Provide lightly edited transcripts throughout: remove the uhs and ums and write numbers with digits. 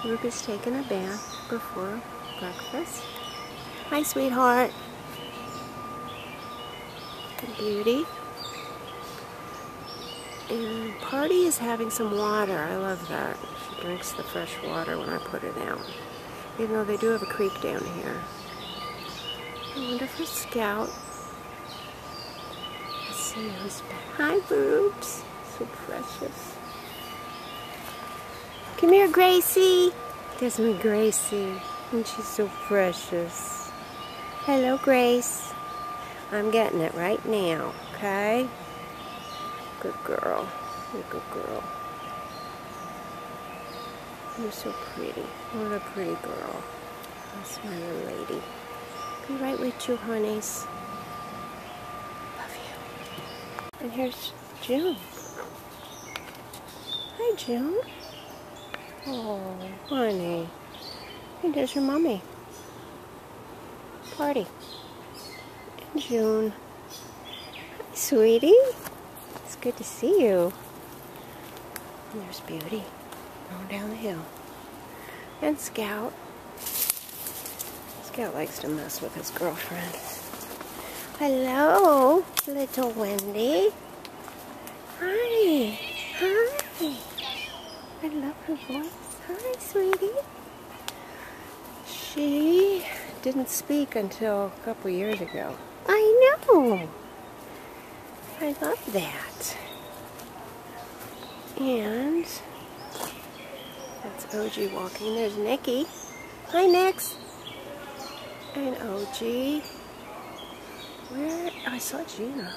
Ruby's taking a bath before breakfast. Hi, sweetheart. Beauty. And Party is having some water. I love that. She drinks the fresh water when I put it out. Even though they do have a creek down here. I wonder if Scout. Let's see who's back. Hi, boobs. So precious. Come here, Gracie. There's my Gracie. And she's so precious. Hello, Grace. I'm getting it right now, okay? Good girl. You're a good girl. You're so pretty. What a pretty girl. That's my little lady. Be right with you, honeys. Love you. And here's June. Hi, June. Oh, honey. And there's your mommy. Party. And June. Hi, sweetie. It's good to see you. And there's Beauty going down the hill. And Scout. Scout likes to mess with his girlfriend. Hello, little Wendy. Hi. Hi. I love her voice. Hi, sweetie. She didn't speak until a couple years ago. I know. I love that. And that's OG walking. There's Nikki. Hi, Nix. And OG. Where? I saw Gina.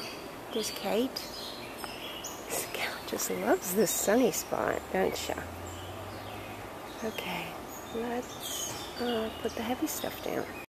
There's Kate. Scout just loves this sunny spot, don't she? Okay, let's put the heavy stuff down.